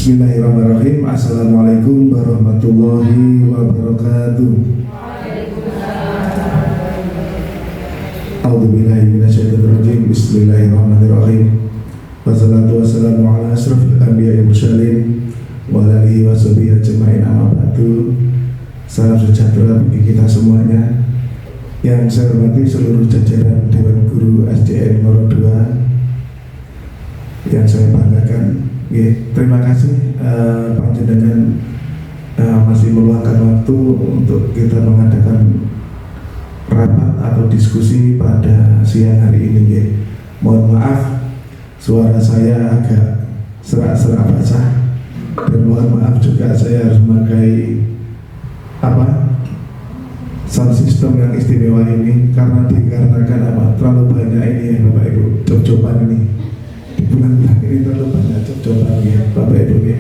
Bismillahirrahmanirrahim. Assalamualaikum warahmatullahi wabarakatuh. A'udzubillahi minasyaitonirrajim. Bismillahirrahmanirrahim. Wassalatu wassalamu ala asrofil anbiya'i wal mursalin wa ala alihi wa sahbihi ajma'in, amma ba'du. Salam sejahtera bagi kita semuanya. Yang saya hormati seluruh jajaran Dewan Guru SDN Ngoro 2 yang saya banggakan. Terima kasih panjenengan masih meluangkan waktu untuk kita mengadakan rapat atau diskusi pada siang hari ini. Mohon maaf suara saya agak serak-serak basah, dan mohon maaf juga saya harus memakai sound system yang istimewa ini karena dikarenakan terlalu banyak ini ya Bapak Ibu, job-joban ini di bulan-bulan ini terlalu banyak job-joban ya Bapak Ibu ya.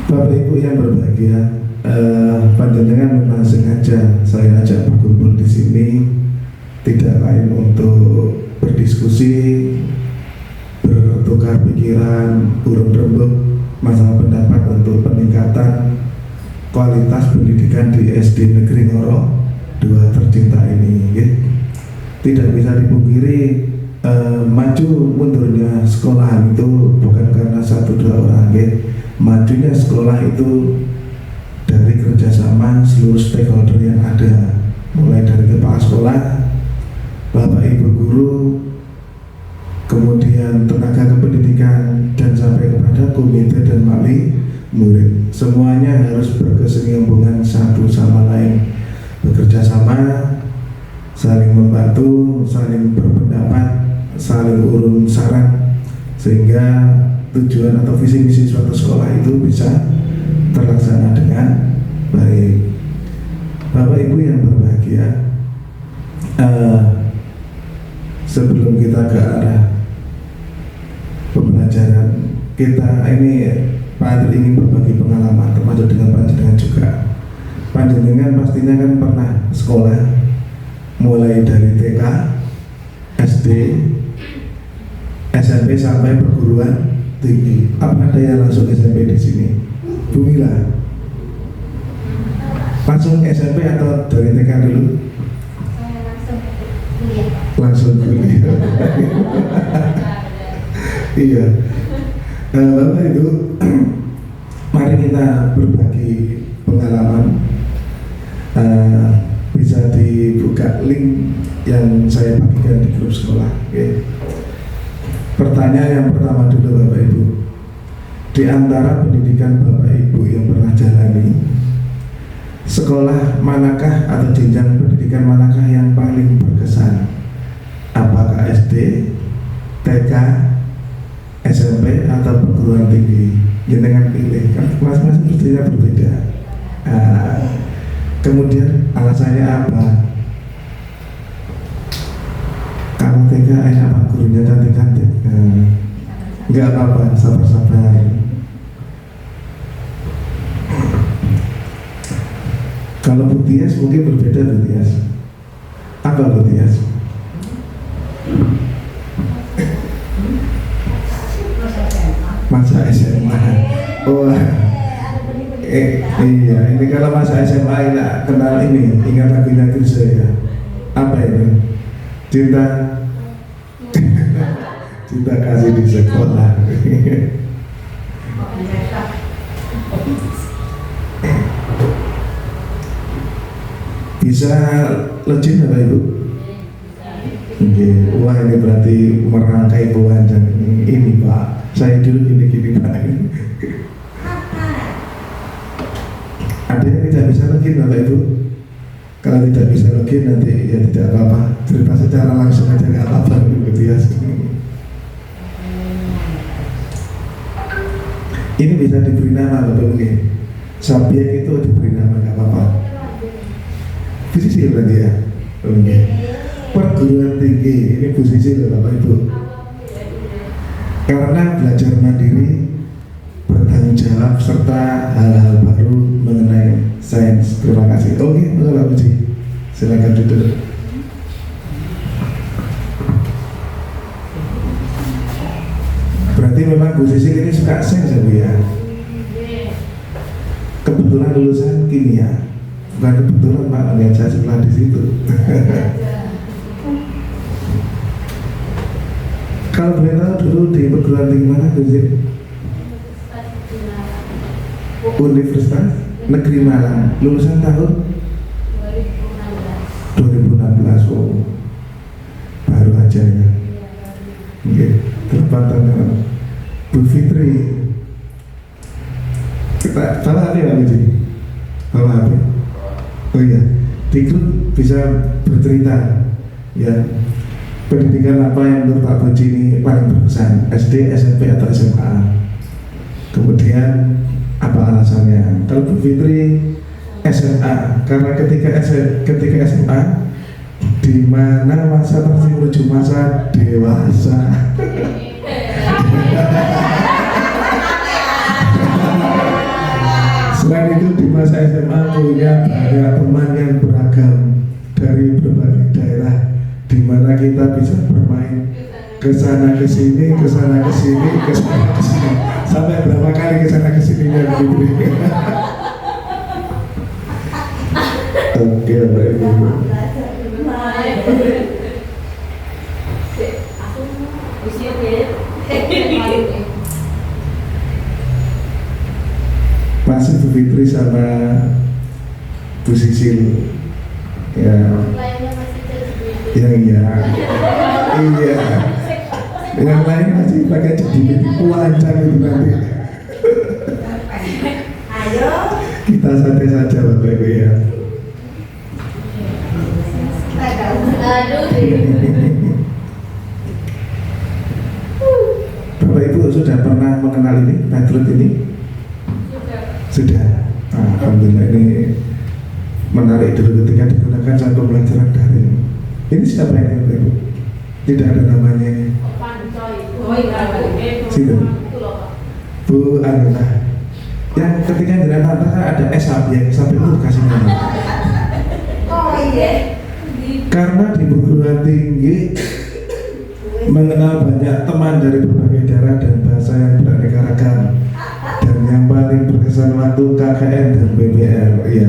Bapak Ibu yang berbahagia, panjenengan memang sengaja saya ajak berkumpul di sini tidak lain untuk berdiskusi, bertukar pikiran, urun rembuk masalah pendapat untuk peningkatan kualitas pendidikan di SD Negeri Ngoro 2 tercinta ini ya. Tidak bisa dipungkiri maju mundurnya sekolah itu bukan karena 1-2 orang ya. Majunya sekolah itu dari kerjasama seluruh stakeholder yang ada, mulai dari kepala sekolah, Bapak Ibu guru, kemudian tenaga kependidikan, dan sampai kepada komite dan wali murid. Semuanya harus berkesinambungan satu sama lain, bekerja sama, saling membantu, saling berpendapat, saling urun saran, sehingga tujuan atau visi misi suatu sekolah itu bisa terlaksana dengan baik. Bapak Ibu yang berbahagia, sebelum kita ke arah pembelajaran kita ini, Pak Adil ingin berbagi pengalaman termasuk dengan panjenengan juga. Panjenengan pastinya kan pernah sekolah mulai dari TK, SD, SMP sampai perguruan tinggi. Apa ada yang langsung SMP di sini? Bu Mila, langsung SMP atau dari TK dulu? Langsung kuliah. Iya. Bapak itu, mari kita berbagi pengalaman. Bisa dibuka link yang saya bagikan di grup sekolah. Okay. Pertanyaan yang pertama dulu Bapak Ibu, di antara pendidikan Bapak Ibu yang pernah jalani, sekolah manakah atau jenjang pendidikan manakah yang paling berkesan? Apakah SD, TK, SMP atau perguruan tinggi? Jangan pilih, kan kelas-kelas pastinya berbeda. Kemudian alasannya apa? Kalau TK apa gurunya cantik-cantik? Enggak apa-apa, sabar-sabar. Kalau Bu Tias mungkin berbeda. Bu Tias, apa Bu Tias? Masa SMA. Oh, iya. Ini kalau masa SMA enak kenal ini. Ingat lagunya Krisya ya. Apa ini? Cinta cinta kasih di sekolah. Bisa legend Bapak Ibu? Wah, ini berarti merangkai pelanjang ini Pak. Saya dulu gini-gini Pak. Ada yang tidak bisa login Bapak Ibu? Kalau tidak bisa login nanti ya tidak apa-apa, cerita secara langsung aja, nggak apa-apa gitu ya. Ini bisa diberi nama Bapak Ibu. Subjek itu diberi nama, nggak apa-apa. Posisi berarti ya. Oke. Perguruan tinggi ini posisi Bapak Ibu. Karena belajar mandiri, bertanggung jawab serta hal-hal baru mengenai sains. Terima kasih. Oke, Bapak Puji, silakan duduk. Berarti memang Bu Sisil ini suka sains ya Bu ya. Kebetulan lulusan kimia. Bukan kebetulan Pak, lihat saya sekolah di situ. Kalau boleh tahu dulu di perguruan tinggi mana Bu Sisil? Universitas Negeri Malang. Lulusan tahun 2016. Oh, baru aja ya. Oke, tepat tangan Bu Fitri. Kita salah apa ya Bu Fitri? Salah apa? Oh iya, di grup bisa bercerita ya. Pendidikan apa yang menurut Pak Boji ini paling berkesan? SD, SMP atau SMA? Kemudian apa alasannya? Kalau Bu Fitri SMA, karena ketika SMA di mana masa pasti menuju masa dewasa. Selain itu di masa SMA punya banyak teman yang beragam dari berbagai daerah, di mana kita bisa bermain kesana kesini, kesana kesini, kesana kesini, sampai berapa kali kesana kesininya begitu. Oke, baik. Masih Bu Fitri sama Bu Sisil ya. Iya. Yang lain masih pakai jadi lancar itu nanti. Ayo. Kita santai saja Bapak Ibu ya. Bapak Ibu sudah pernah mengenal ini, Petrus ini? Sudah. Alhamdulillah, ini menarik dulu ketika digunakan saat pembelajaran daring. Ini siapa ini Bapak Ibu? Tidak ada namanya ini. Situ. Bu Anuna. Yang ketika jalan tante ada SAB itu kasih nama. Oh iya. Karena di perguruan tinggi mengenal banyak teman dari berbagai daerah dan bahasa yang beraneka ragam. Dan yang paling berkesan waktu KKN dan BBL, iya.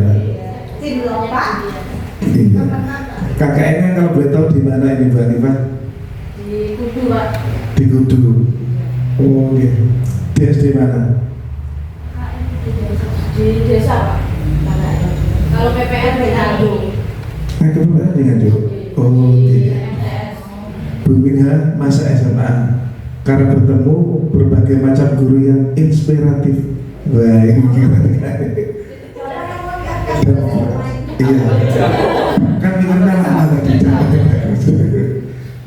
Iya. KKN-nya kalau boleh tahu di mana ini Mbak Hanifah? Di Kudu Pak. Di Kudu. Oh iya. Di SD mana? Di desa Pak. Kalau PPR di Nganjuk. Nah, kebetulan di Nganjuk. Oh iya. Bu Minha masa SMA karena bertemu berbagai macam guru yang inspiratif. Wah, ini gimana? Iya. Kan mikirnya lama tadi.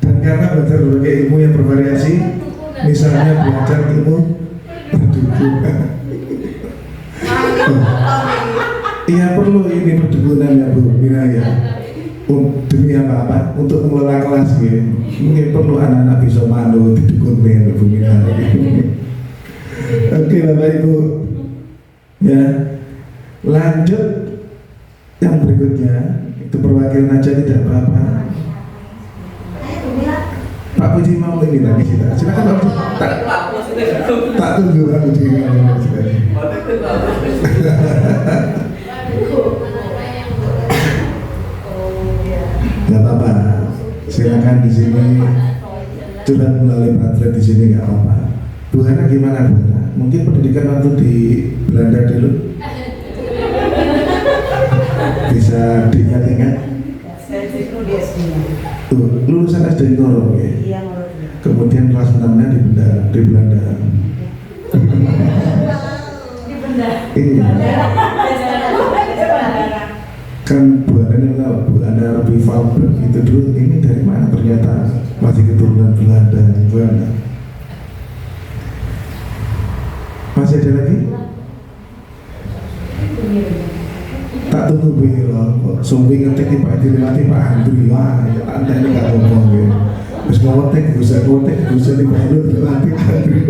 Dan karena belajar berbagai ilmu yang bervariasi, misalnya belajar ilmu perdukunan. Iya, perlu ini perdukunan ya Bu Mira ya. Demi apa? Untuk mengelola kelas gitu. Mungkin perlu anak-anak bisa malu didukung dengan Bu Mira. Oke Bapak Ibu. Ya. Lanjut yang berikutnya, itu perwakilan aja tidak apa-apa. Pak Puji mau ini lagi kita. Silakan Pak Puji. Tak tunggu Pak Puji. Gak apa-apa. Silakan di sini. Curhat melalui baterai di sini gak apa-apa. Bu Hana gimana Bu Hana? Mungkin pendidikan waktu di Belanda dulu bisa diingat-ingat. Tuh, lulusan SD Noro ya. Iya, kemudian kelas 6-nya di Belanda. Iya. Kan Bu Anda lebih Valberg itu dulu, ini dari mana ternyata masih keturunan Belanda. Bu Anda masih ada lagi? Tak tunggu biro, sumbi ngetik Pak dilewati Pak Andri, wah ya anda ini gak ngomong ya. Terus ngotek, bisa di baru dilewati Pak Andri.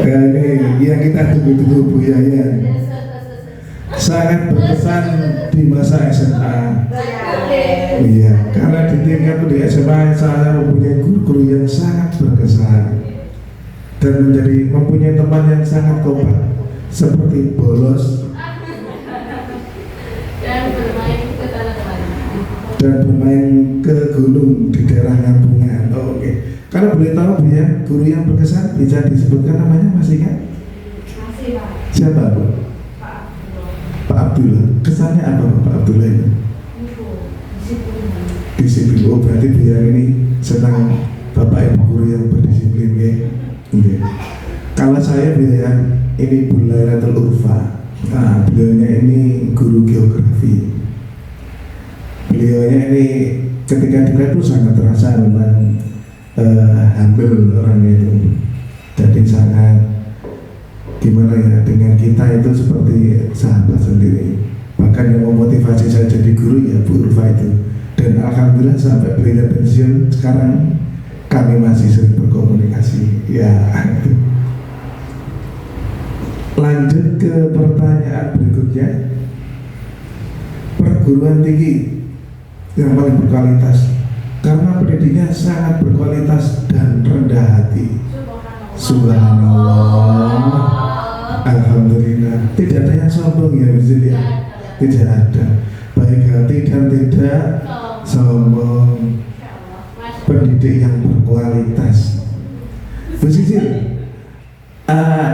Ya ini yang kita tunggu-tunggu Bu Yayan. sangat berkesan di masa SMA. Iya, karena di tingkat di SMA saya mempunyai guru-guru yang sangat berkesan dan mempunyai teman yang sangat kompak seperti bolos dan bermain ke gunung di daerah Kampungan. Oh, oke. Kalau boleh tahu Bu ya, guru yang berkesan bisa disebutkan namanya, masih ingat? Masih, Pak. Siapa Bu? Pak Abdullah. Kesannya apa Pak Abdullah itu? Disiplin. Oh, berarti dia ini senang Bapak Ibu guru yang berdisiplin ya. Okay. Kalau saya biaya ini Bu Lairatul Urfa. Nah, beliaunya ini guru geografi. Beliaunya ini ketika di itu sangat terasa memang humble orangnya itu. Jadi sangat gimana ya, dengan kita itu seperti sahabat sendiri. Bahkan yang memotivasi saya jadi guru ya Bu Urfa itu. Dan alhamdulillah sampai beliau pensiun sekarang kami masih sering berkomunikasi. Ya. Lanjut ke pertanyaan berikutnya. Perguruan tinggi yang paling berkualitas karena pendidiknya sangat berkualitas dan rendah hati. Subhanallah. Alhamdulillah. Tidak ada yang sombong ya Bu ya. Tidak ada. Baik hati dan tidak sombong. Pendidik yang berkualitas. Bu Sisil,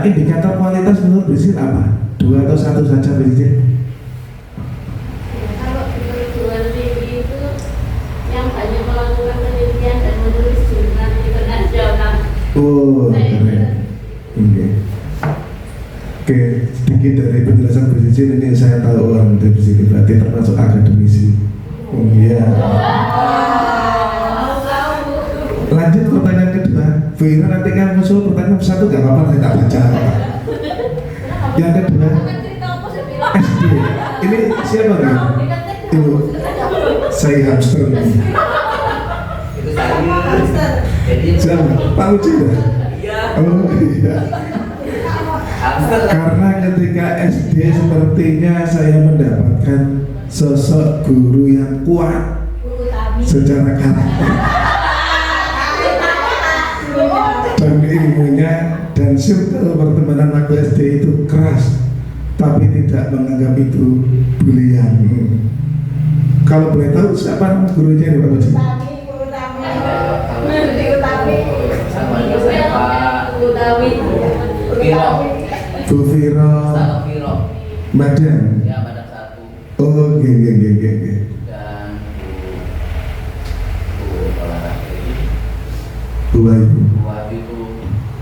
indikator kualitas menurut Bu Sisil apa? 2 atau 1 saja Bu Sisil? Kalau di perguruan tinggi itu yang banyak melakukan penelitian dan menulis jurnal internasional. Oh, keren. Oke, sedikit dari penjelasan Bu Sisil ini saya tahu orang dari Bu Sisil berarti termasuk akademisi. Iya. Lanjut pertanyaan kedua. Vira nanti kan muncul pertanyaan satu gak apa-apa, saya tak baca. Yang kedua, SD. Ini siapa nih? Ibu. Saya hamster nih. Itu saya. Jadi Siapa? Pak Uci ya? iya. Oh iya. Hamster. Karena ketika SD sepertinya saya mendapatkan sosok guru yang kuat secara karakter dan ilmunya, dan circle pertemanan waktu SD itu keras tapi tidak menganggap itu bulian. Kalau boleh tahu siapa nama gurunya Pak Uci? Sama juga saya Pak Viro. Bu Viro Sama Viro. Badan. Ya badan 1. Oh, oke. Dan Bu olahraga ini. Bu Ayu. Bu Wahyu itu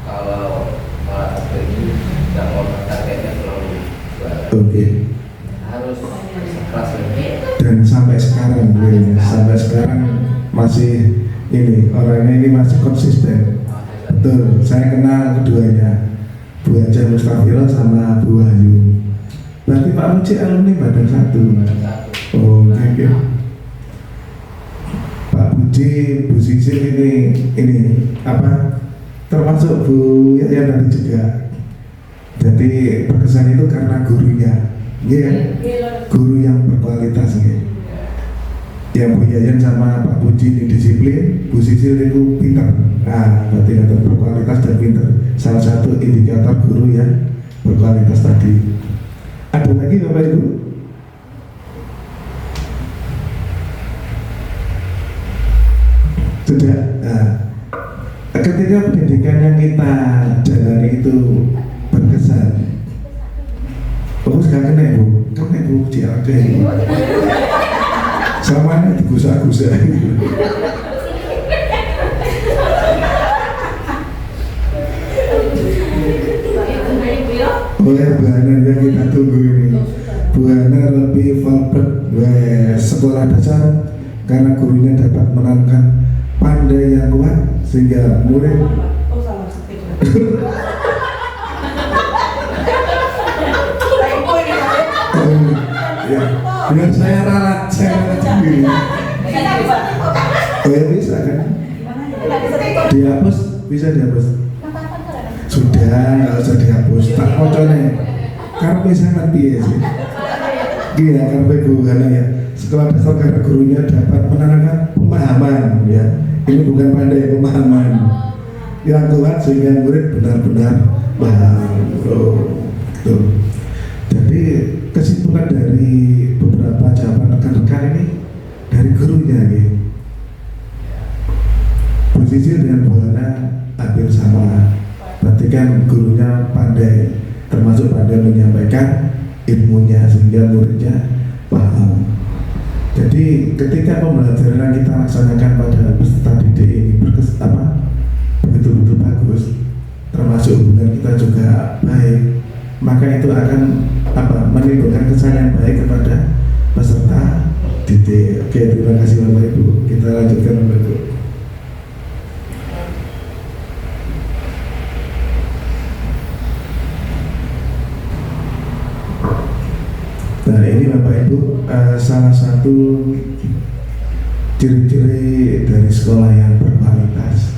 kalau olahraga ini tidak mau targetnya selalu juara. Oke. Harus keras lebih. Dan sampai sekarang beliau, sampai sekarang masih ini, orangnya ini masih konsisten. Betul, saya kenal keduanya, Bu Haja Mustafila sama Bu Wahyu. Berarti Pak Uci alumni Badan 1. Badan 1. Oh, oke. Pak Uci, Bu Sisil ini apa? Termasuk Bu Yaya tadi juga. Jadi berkesan itu karena gurunya, ya kan? Guru yang berkualitas ya. Yang Bu Yayan sama Pak Puji ini disiplin, Bu Sisil itu pintar. Nah, berarti ada berkualitas dan pintar. Salah satu indikator guru yang berkualitas tadi. Ada lagi Bapak Ibu? Sudah. Nah, ketika pendidikan yang kita jalani itu berkesan. Oh, sekarang kena Bu, kena Bu CLD. Sama ini digusak-gusak. Oleh Bu Hana yang kita tunggu ini. Bu Hana lebih valid sekolah dasar karena gurunya dapat menanamkan pandai yang kuat sehingga murid ya, biar saya ralat sendiri. Oh ya bisa kan? Dihapus, bisa dihapus. Sudah, nggak usah dihapus. Tak kocone. Karena saya mati ya sih. Iya, karena ibu karena ya sekolah dasar karena gurunya dapat menanamkan pemahaman ya. Ini bukan pandai, pemahaman yang kuat sehingga murid benar-benar paham. Tuh. Jadi kesimpulan dari beberapa jawaban rekan-rekan ini dari gurunya gitu. Posisi dengan Bu Hana hampir sama. Berarti kan gurunya pandai, termasuk pandai menyampaikan ilmunya sehingga muridnya paham. Jadi ketika pembelajaran yang kita laksanakan pada peserta didik ini betul-betul bagus, termasuk hubungan kita juga baik, maka itu akan menimbulkan kesan yang baik kepada peserta didik. Oke, terima kasih Bapak Ibu. Kita lanjutkan Bapak Ibu. Nah ini Bapak Ibu salah satu ciri-ciri dari sekolah yang berkualitas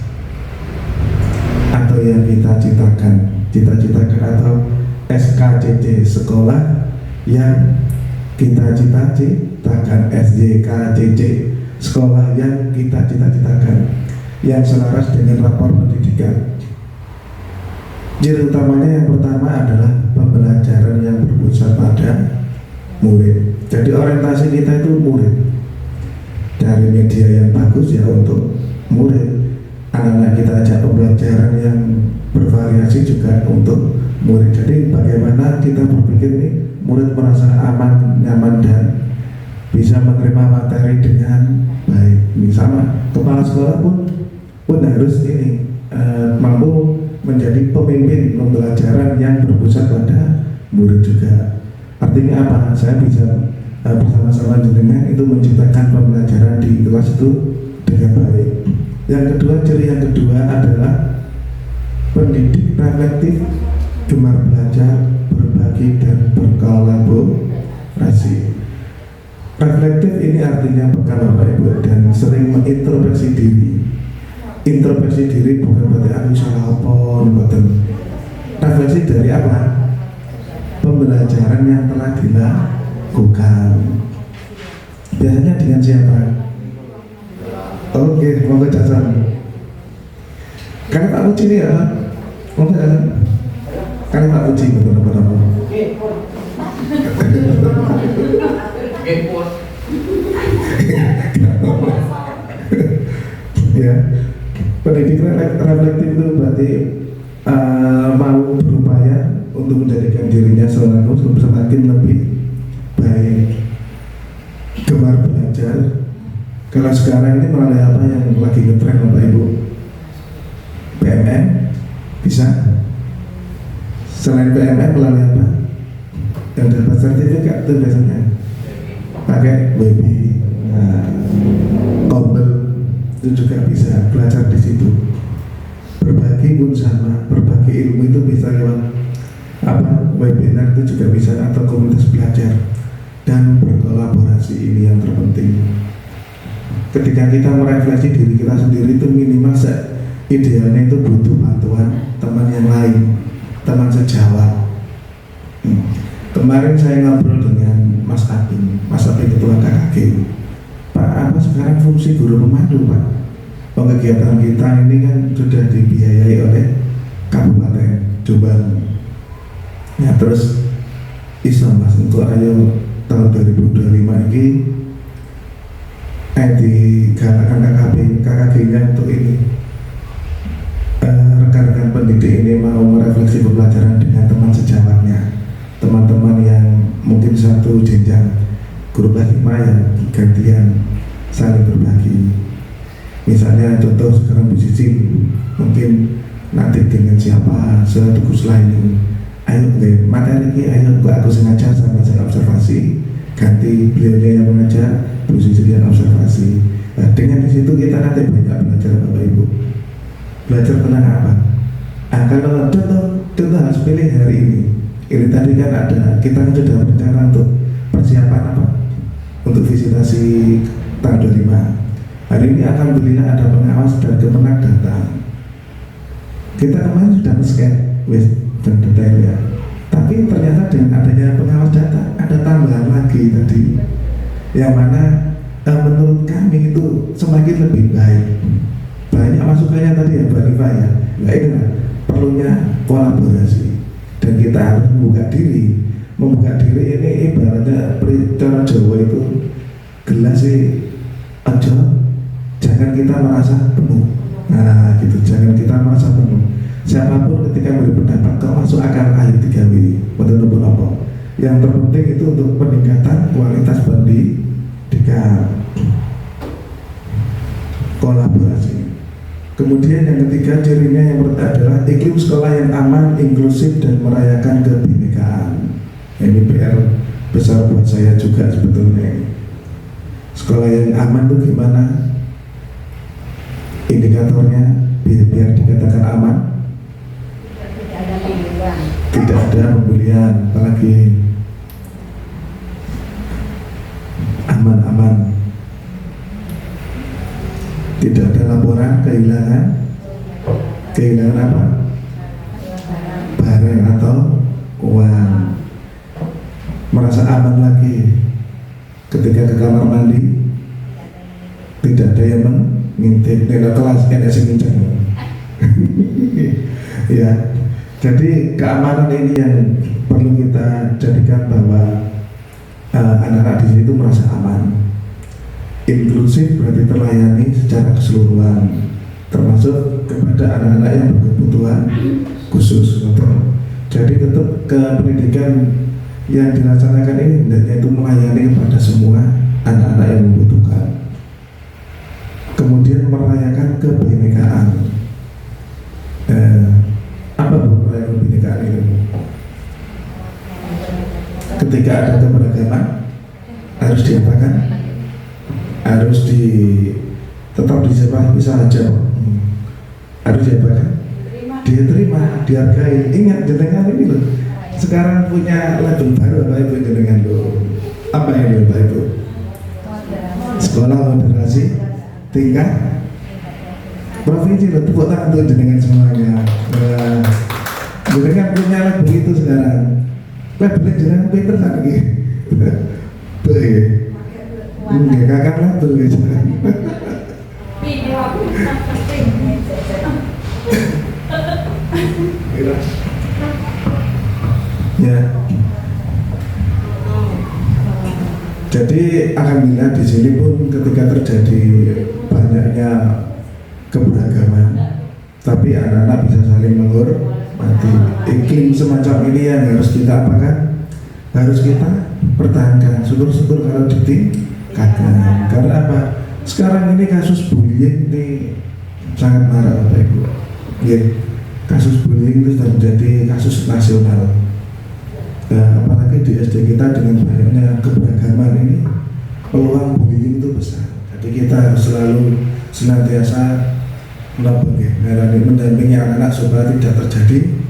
atau yang kita cita-citakan atau SKCC, sekolah yang kita cita-citakan, SJKCC, sekolah yang kita cita-citakan, yang selaras dengan rapor pendidikan. Ciri utamanya yang pertama adalah pembelajaran yang berpusat pada murid. Jadi orientasi kita itu murid. Dari media yang bagus ya untuk murid. Anak-anak kita ajak pembelajaran yang bervariasi juga untuk murid. Jadi bagaimana kita berpikir nih murid merasa aman, nyaman dan bisa menerima materi dengan baik. Ini sama kepala sekolah pun harus ini mampu menjadi pemimpin pembelajaran yang berpusat pada murid juga. Artinya apa? Saya bisa bersama-sama dengan itu menciptakan pembelajaran di kelas itu dengan baik. Yang kedua, ciri yang kedua adalah pendidik reflektif, gemar belajar, berbagi dan berkolaborasi. Reflektif ini artinya peka Bapak Ibu dan sering mengintrospeksi diri. Introspeksi diri bukan berarti aku salah apa, bukan. Refleksi dari apa? Pembelajaran yang telah dilakukan. Biasanya dengan siapa? Oke, mau ke dasar. Karena Pak Uci ini ya, mau ke dasar. Karena Pak Uci betul-betul. Ya, pendidik reflektif itu berarti mau berupaya untuk menjadikan dirinya semakin lebih baik, gemar belajar. Kalau sekarang ini melalui apa yang lagi ngetren Bapak Ibu? PMN bisa. Selain PMN melalui apa? Yang dapat sertifikat itu biasanya pakai WebI, Kombel itu juga bisa belajar di situ. Berbagi pun sama, berbagi ilmu itu bisa lewat webinar itu juga bisa, atau komunitas belajar, dan berkolaborasi ini yang terpenting. Ketika kita merefleksi diri kita sendiri itu minimal idealnya itu butuh bantuan teman yang lain, teman sejawat. Kemarin saya ngobrol dengan Mas Abin ketua KKG. Pak, apa sekarang fungsi guru pemandu Pak? Kegiatan kita ini kan sudah dibiayai oleh Kabupaten Jombang. Ya terus iso Mas untuk ayo tahun 2025 ini digalakan KKG-nya untuk ini rekan-rekan pendidik ini mau merefleksi pembelajaran dengan teman sejawatnya, teman-teman yang mungkin satu jenjang guru kelas 5 yang gantian saling berbagi. Misalnya contoh sekarang Bu Cici mungkin nanti dengan siapa suatu Gus lain, ayo materi ini ayo aku sengaja sama saya observasi, ganti beliaunya yang mengajar, Bu Cici yang observasi. Nah, dengan di situ kita nanti banyak belajar Bapak Ibu. Belajar tentang apa? Kalau contoh harus pilih hari ini. Ini tadi kan ada, kita kan sudah berencana untuk persiapan apa? Untuk visitasi tahun 25. Hari ini alhamdulillah ada pengawas dan kemenang datang. Kita kemarin sudah men-scan dan detail ya. Tapi ternyata dengan adanya pengawas data ada tambahan lagi tadi, yang mana menurut kami itu semakin lebih baik. Banyak masukannya tadi ya Mbak Rifa ya. Nah ini lah, perlunya kolaborasi dan kita harus membuka diri. Membuka diri ini ibaratnya cara Jawa itu gelas sih aja, jangan kita merasa penuh. Nah gitu, jangan kita merasa penuh. Siapapun ketika beri pendapat kalau masuk akal ayo digawe menurut apa. Yang terpenting itu untuk peningkatan kualitas pendidikan, kolaborasi. Kemudian yang ketiga cirinya yang pertama adalah iklim sekolah yang aman, inklusif dan merayakan kebinekaan. Ini PR besar buat saya juga sebetulnya. Sekolah yang aman itu gimana? Indikatornya biar dikatakan aman. Tidak ada pembelian, apalagi aman-aman. Tidak ada laporan kehilangan. Kehilangan apa? Barang atau uang. Merasa aman lagi ketika ke kamar mandi. Tidak ada yang mengintip nilai kelas NS ya. Jadi keamanan ini yang perlu kita jadikan bahwa anak-anak di sini itu merasa aman. Inklusif berarti terlayani secara keseluruhan, termasuk kepada anak-anak yang berkebutuhan khusus. Jadi tetap ke pendidikan yang dilaksanakan ini hendaknya itu melayani kepada semua anak-anak yang membutuhkan. Kemudian merayakan kebinekaan. Apa merayakan kebinekaan itu? Ketika ada keberagaman harus diapakan? Harus tetap bisa aja. Harus diapakan? Diterima, dihargai. Ingat jenengan ini loh. Sekarang punya label baru Bapak Ibu jenengan loh. Apa ini Bapak Ibu? Sekolah moderasi tingkat provinsi loh. Tepuk tangan untuk jenengan semuanya. Jenengan punya label itu sekarang. Labelnya jenengan pinter kan lagi. Baik. Enggak kakak label gitu. Ya. Jadi alhamdulillah di sini pun ketika terjadi banyaknya keberagaman, tapi anak-anak bisa saling menghormati. Iklim semacam ini yang harus kita apakan? Harus kita pertahankan. Syukur-syukur kalau ditingkatkan. Karena apa? Sekarang ini kasus bullying ini sangat marak Bapak Ibu. Ya, kasus bullying itu sudah menjadi kasus nasional. Apalagi di SD kita dengan banyaknya keberagaman ini, peluang bullying itu besar. Jadi kita harus selalu senantiasa mendampingi anak-anak supaya tidak terjadi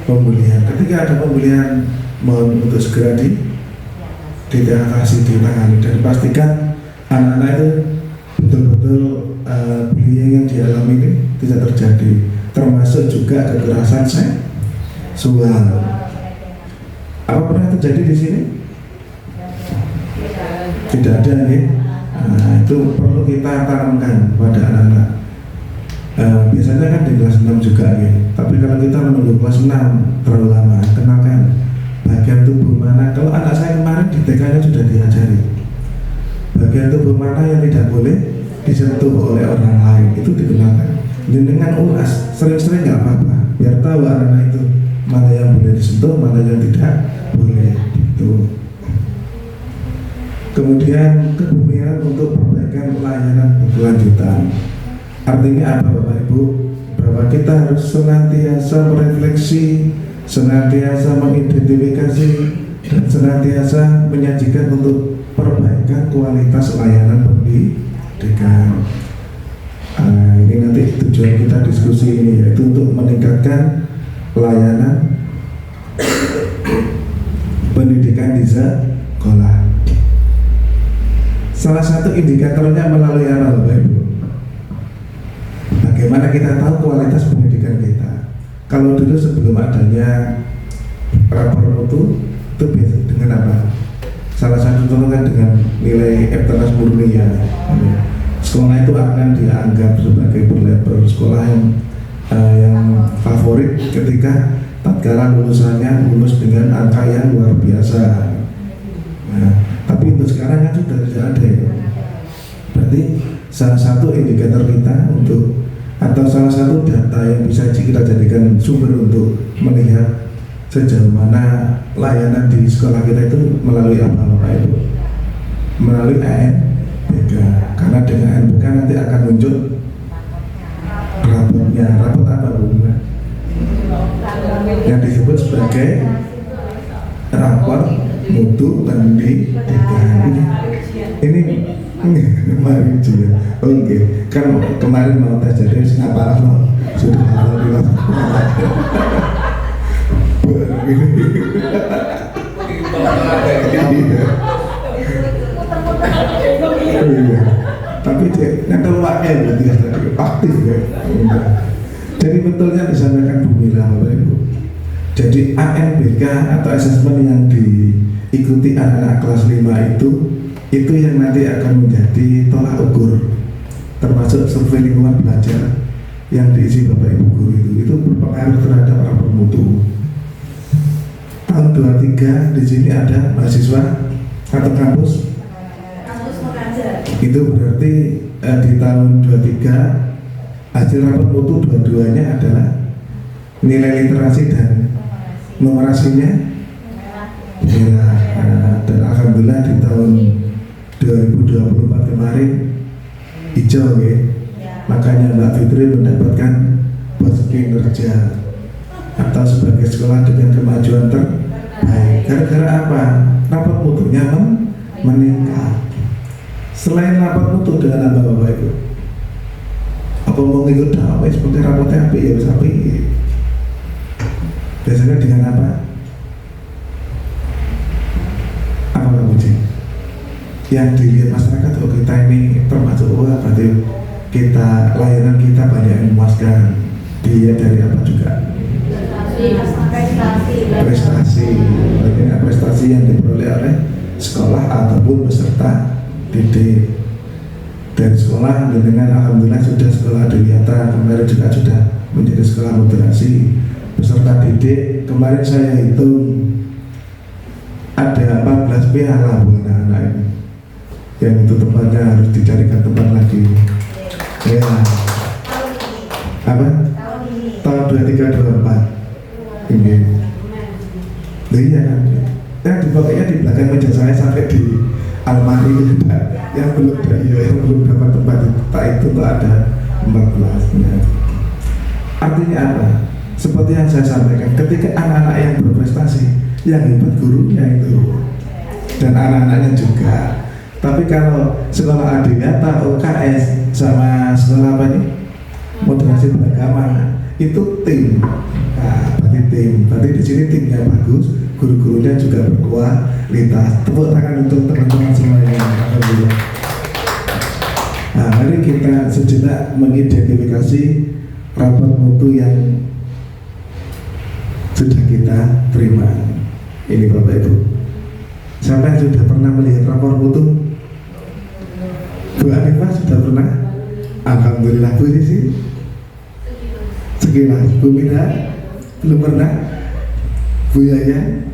pembulian. Ketika ada pembulian, mohon untuk segera diatasi, ditangani dan dipastikan anak-anak itu betul-betul bullying yang dialami ini tidak terjadi, termasuk juga kekerasan seksual. Apa pernah terjadi di sini? Tidak ada ya. Nah, itu perlu kita tanamkan pada anak-anak. Biasanya kan di kelas 6 juga ya. Tapi kalau kita menunggu kelas 6 terlalu lama, kenalkan bagian tubuh mana. Kalau anak saya kemarin di TK-nya sudah diajari bagian tubuh mana yang tidak boleh disentuh oleh orang lain, itu dikenalkan. Dengan ulas sering-sering nggak apa-apa, biar tahu anak-anak itu mana yang boleh disentuh, mana yang tidak boleh itu. Kemudian kebumian untuk perbaikan pelayanan berkelanjutan. Artinya apa Bapak Ibu? Bahwa kita harus senantiasa merefleksi, senantiasa mengidentifikasi, dan senantiasa menyajikan untuk perbaikan kualitas layanan pendidikan. Ini nanti tujuan kita diskusi ini yaitu untuk meningkatkan pelayanan pendidikan di sekolah. Salah satu indikatornya melalui apa Bapak Ibu? Bagaimana kita tahu kualitas pendidikan kita? Kalau dulu sebelum adanya rapor mutu itu biasa dengan apa? Salah satu contoh kan dengan nilai FTS murni ya. Sekolah itu akan dianggap sebagai berlabel sekolah yang favorit ketika tatkala lulusannya lulus dengan angka yang luar biasa. Nah, tapi untuk sekarang kan sudah tidak ada ya. Berarti salah satu indikator kita untuk atau salah satu data yang bisa kita jadikan sumber untuk melihat sejauh mana layanan di sekolah kita itu melalui apa Bapak Ibu? Melalui ANBK. Karena dengan ANBK nanti akan muncul rapotnya. Rapot apa Bu? Yang disebut sebagai rapor mutu pendidikan. Ini kemarin juga. Oke, kan kemarin mau tes jadi ngapal loh. Sudah hafal di tapi nyetel wakil berarti aktif ya. Jadi betulnya disampaikan Bu Mila Bapak Ibu. Jadi ANBK atau asesmen yang diikuti anak-anak kelas 5 itu yang nanti akan menjadi tolak ukur, termasuk survei lingkungan belajar yang diisi Bapak Ibu guru itu berpengaruh terhadap rapor mutu. Tahun 23 di sini ada mahasiswa atau kampus mengajar. itu berarti di tahun 23 hasil rapor mutu dua-duanya adalah nilai literasi dan numerasinya merah. Dan alhamdulillah di tahun 2024 kemarin hijau ya. Makanya Mbak Fitri mendapatkan bos kinerja atau sebagai sekolah dengan kemajuan terbaik. Gara-gara apa? Rapor mutunya meningkat. Selain rapor mutu dengan apa Bapak Ibu? Apa mau ngikut dakwah seperti rapotnya apa ya sapi? Biasanya dengan apa? Apa kamu sih? Yang dilihat masyarakat kalau kita ini termasuk berarti kita layanan kita banyak yang memuaskan. Dia dari apa juga? Prestasi, banyak prestasi yang diperoleh oleh sekolah ataupun peserta didik. Dari sekolah dengan alhamdulillah sudah sekolah Dewiyata, kemarin juga sudah menjadi sekolah moderasi. Peserta didik kemarin saya hitung ada 14 piala buat anak-anak ini. Yang itu tempatnya harus dicarikan tempat lagi. Ya. Apa? Tahun 23-24. Ini. Iya kan? Yang dipakainya di belakang meja saya sampai di almari itu yang belum dapat tempat itu tuh ada 14. Ya. Artinya apa? Seperti yang saya sampaikan, ketika anak-anak yang berprestasi, yang hebat gurunya itu dan anak-anaknya juga. Tapi kalau sekolah Adiyata, UKS sama sekolah apa nih? Moderasi beragama itu tim. Nah, berarti tim. Berarti di sini timnya bagus, guru-gurunya juga berkualitas. Tepuk tangan untuk teman-teman semuanya. Alhamdulillah. Nah, mari kita sejenak mengidentifikasi rapor mutu yang sudah kita terima. Ini Bapak Ibu. Siapa yang sudah pernah melihat rapor mutu? Bu Anifah sudah pernah? Alhamdulillah. Bu Sisi? Sekilas. Bu Mina? Belum pernah? Bu Yaya?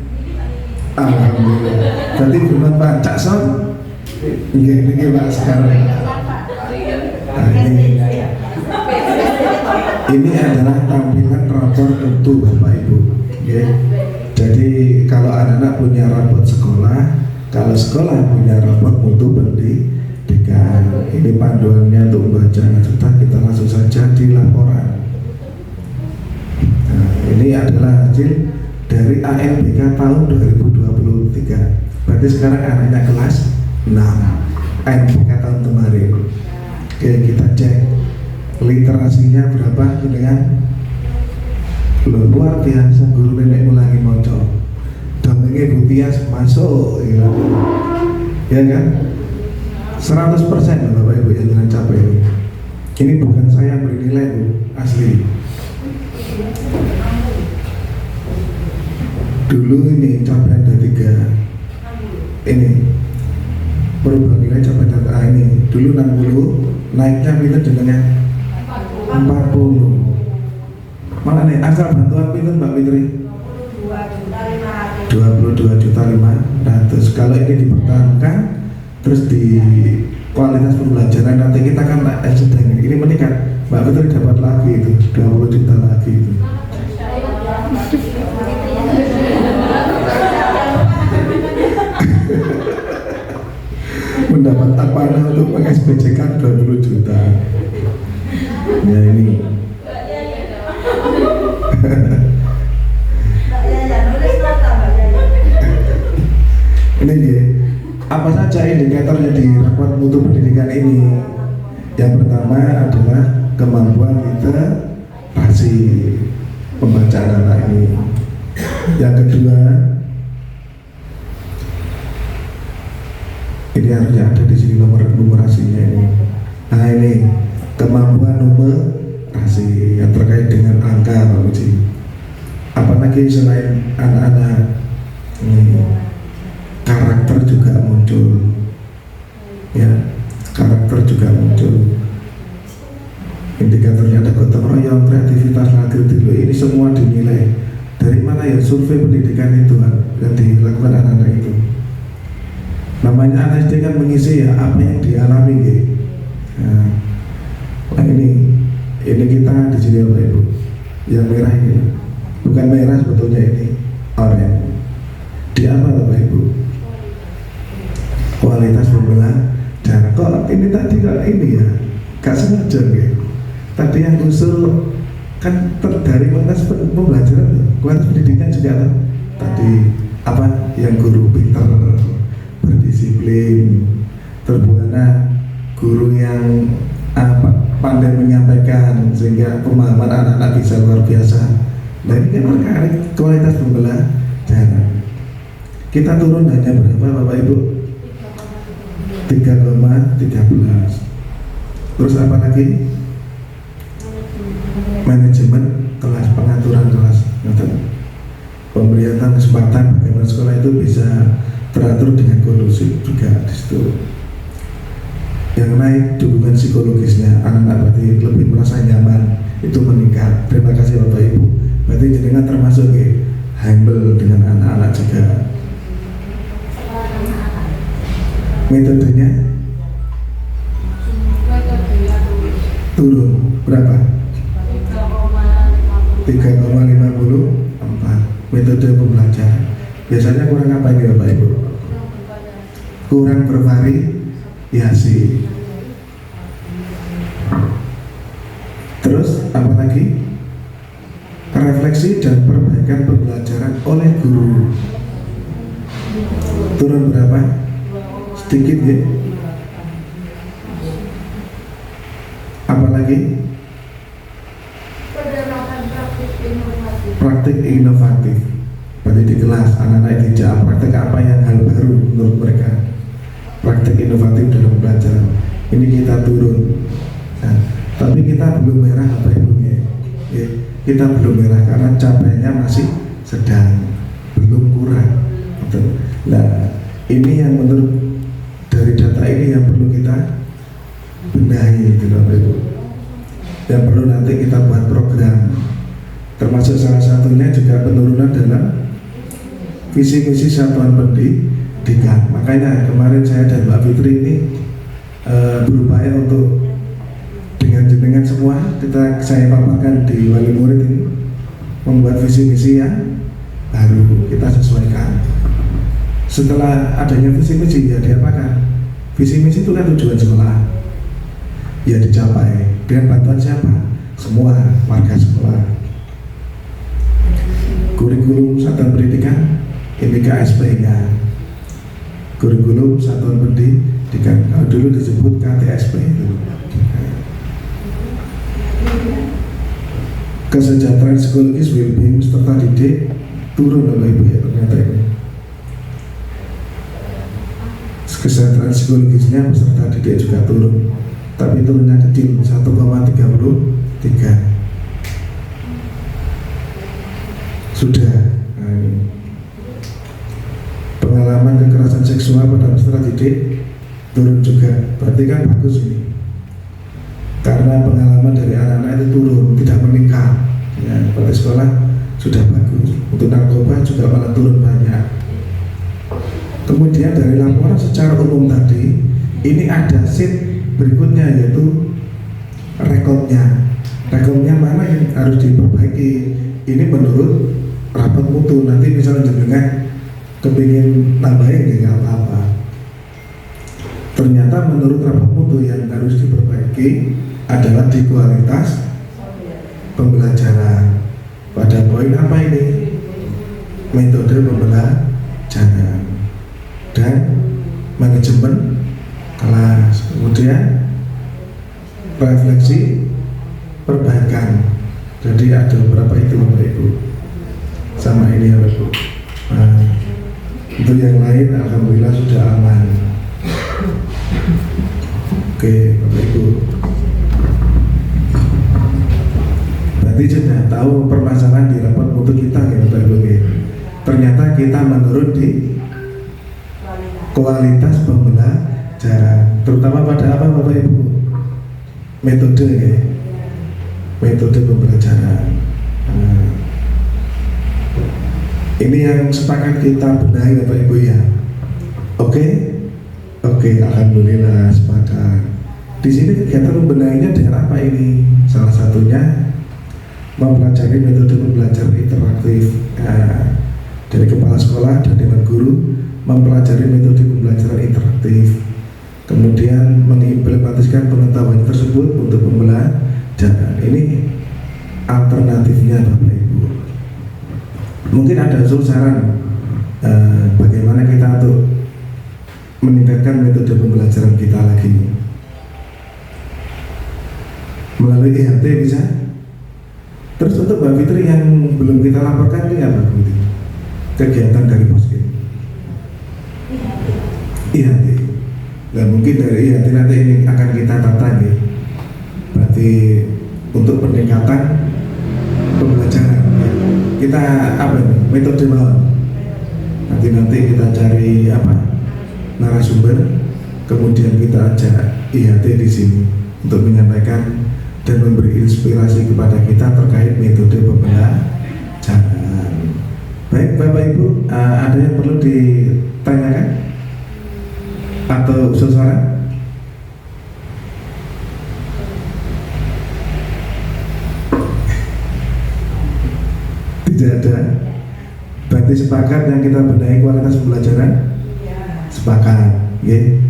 Alhamdulillah. Berarti belum Pak Cak Son? Ini Pak sekarang. Nah, ini adalah tampilan rapor mutu Bapak Ibu. Okay. Jadi kalau anak-anak punya rapor sekolah, kalau sekolah punya rapor mutu pendidikan, ini panduannya untuk membaca. Sudah, kita langsung saja di laporan. Nah, ini adalah hasil dari ANBK tahun 2023. Berarti sekarang anaknya kelas 6. ANBK tahun kemarin. Oke, kita cek literasinya berapa dengan luar biasa. Guru nenek mulangi moco domenge Bu Tias masuk ya kan 100% Bapak Ibu yang jangan capek ini bukan saya beri nilai Bu, asli. Dulu dulu ini capaian ada 3 ini perubahan nilai capaian data ini dulu 60 naiknya pinter jenengan 40 malah nih asal bantuan pinter Mbak Fitri 22.500. Kalau ini dipertahankan terus di kualitas pembelajaran nanti kita kan sedang ini meningkat, Mbak Fitri dapat lagi itu 20 juta lagi itu. Mendapat amanah untuk meng-SPJ-kan 20 juta. Ya ini. Ini dia. Apa saja indikatornya di raport mutu pendidikan ini? Yang pertama adalah kemampuan literasi pembacaan anak ini. Yang kedua, ini harusnya ada di sini numerasinya ini. Nah ini kemampuan numerasi yang terkait dengan angka, Pak Uji. Apalagi selain anak-anak ini, karakter juga muncul, ya karakter juga muncul. Indikatornya ada gotong royong, kreativitas, kreativitas ini semua dinilai. Dari mana ya survei pendidikan itu yang dilakukan anak-anak itu? Namanya anak SD kan mengisi ya apa yang dialami ya. Nah ini kita di sini Bapak Ibu, yang merah ini bukan merah sebetulnya ini oranye. Di apa Bapak Ibu? Kualitas pembelajaran. Kok ini tadi kok ini ya? Gak sengaja ya. Tadi yang usul kan dari kualitas pembelajaran, kualitas pendidikan juga tadi apa yang guru pintar, berdisiplin, terbuana, guru yang pandai menyampaikan sehingga pemahaman anak-anak bisa luar biasa. Nah ini kan terkait kualitas pembelajaran. Kita turun hanya berapa Bapak Ibu? 3,13. Terus apa lagi? Manajemen kelas, pengaturan kelas, pemberian kesempatan bagaimana sekolah itu bisa teratur dengan kondusif juga di situ. Yang naik dukungan psikologisnya, anak-anak berarti lebih merasa nyaman, itu meningkat. Terima kasih Bapak Ibu. Berarti jenengan termasuk ya, humble dengan anak-anak juga. Metodenya turun berapa? 3,54. Metode pembelajaran. Biasanya kurang apa ini Bapak Ibu? Kurang bervariasi. Terus apa lagi? Refleksi dan perbaikan pembelajaran oleh guru. Turun berapa? Sedikit ya. Apa lagi? Praktik inovatif. Berarti di kelas anak-anak dijak praktik apa yang hal baru menurut mereka. Praktik inovatif dalam pembelajaran. Ini kita turun. Nah, tapi kita belum merah apa ibunya. Ya, kita belum merah karena capaiannya masih sedang, belum kurang. Betul. Nah, ini yang menurut dari data ini yang perlu kita benahi, gitu Bapak Ibu. Yang perlu nanti kita buat program. Termasuk salah satunya juga penurunan dalam visi misi satuan pendidikan. Makanya kemarin saya dan Mbak Fitri ini berupaya untuk dengan jenengan semua saya paparkan di wali murid ini membuat visi misi yang baru kita sesuaikan. Setelah adanya visi misi ya diapakan? Visi misi itu kan tujuan sekolah ya dicapai dengan bantuan siapa? Semua warga sekolah. Kurikulum satuan pendidikan ini KSP-nya. Kurikulum satuan pendidikan kalau dulu disebut KTSP itu. Kesejahteraan psikologis well-being peserta didik turun Bapak Ibu ya ternyata ini. Kesejahteraan psikologisnya peserta didik juga turun, tapi turunnya kecil 1,33. Sudah. Nah, ini. didik turun juga. Berarti kan bagus ini. Karena pengalaman dari anak-anak itu turun, tidak meningkat. Ya, berarti sekolah sudah bagus. Untuk narkoba juga malah turun banyak. Kemudian dari laporan secara umum tadi, ini ada sheet berikutnya yaitu rekomnya. Rekomnya mana yang harus diperbaiki? Ini menurut rapat mutu. Nanti misalnya jenengan kepingin nambahin ya apa-apa. Ternyata menurut rapat mutu yang harus diperbaiki adalah di kualitas pembelajaran. Pada poin apa ini? Metode pembelajaran dan manajemen kelas. Kemudian refleksi perbaikan. Jadi ada beberapa itu Bapak Ibu. Sama ini ya Bapak Ibu. Nah, untuk yang lain alhamdulillah sudah aman. Oke Bapak Ibu. Berarti sudah tahu permasalahan di rapat mutu kita ya Bapak Ibu. Ternyata kita menurun di kualitas pembelajaran, terutama pada apa Bapak Ibu? Metode ya. Metode pembelajaran. Nah, ini yang sepakat kita benahi Bapak Ibu ya. Oke, alhamdulillah sepakat. Di sini kegiatan membenahinya dengan apa ini? Salah satunya mempelajari metode pembelajaran interaktif. Nah, dari kepala sekolah dan dewan guru mempelajari metode pembelajaran interaktif. Kemudian mengimplementasikan pengetahuan tersebut untuk pembelajaran. Ini alternatifnya Bapak Ibu. Mungkin ada usul saran bagaimana kita untuk meningkatkan metode pembelajaran kita lagi. Melalui IHT bisa. Terus untuk Mbak Fitri yang belum kita laporkan ini apa Bu? Kegiatan dari Poskim. IHT. Nah, mungkin dari IHT nanti ini akan kita tata ya. Berarti untuk peningkatan pembelajaran ya. Kita apa ini? Metode bawah. Nanti kita cari apa? Narasumber, kemudian kita ajak IHT di sini untuk menyampaikan dan memberi inspirasi kepada kita terkait metode pembelajaran. Baik Bapak Ibu, ada yang perlu ditanyakan atau usul saran? Tidak ada. Berarti sepakat yang kita benahi kualitas pembelajaran? Sepakat. Ya.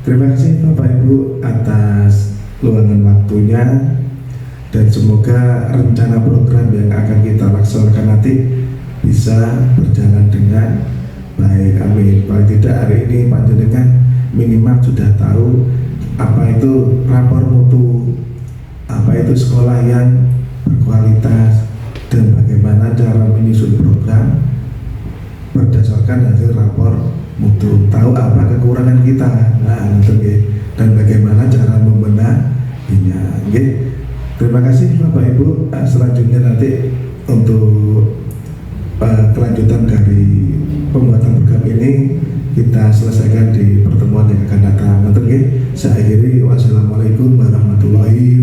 Terima kasih Bapak Ibu atas luangan waktunya, dan semoga rencana program yang akan kita laksanakan nanti bisa berjalan dengan baik. Amin. Paling tidak hari ini panjenengan minimal sudah tahu apa itu rapor mutu, apa itu sekolah yang berkualitas, dan bagaimana cara menyusun program berdasarkan hasil rapor mutu. Tahu apa kekurangan kita, dan bagaimana cara membenahinya. Terima kasih Bapak Ibu. Selanjutnya nanti untuk kelanjutan dari pembuatan program ini kita selesaikan di pertemuan yang akan datang. Saya akhiri, wassalamualaikum warahmatullahi wabarakatuh.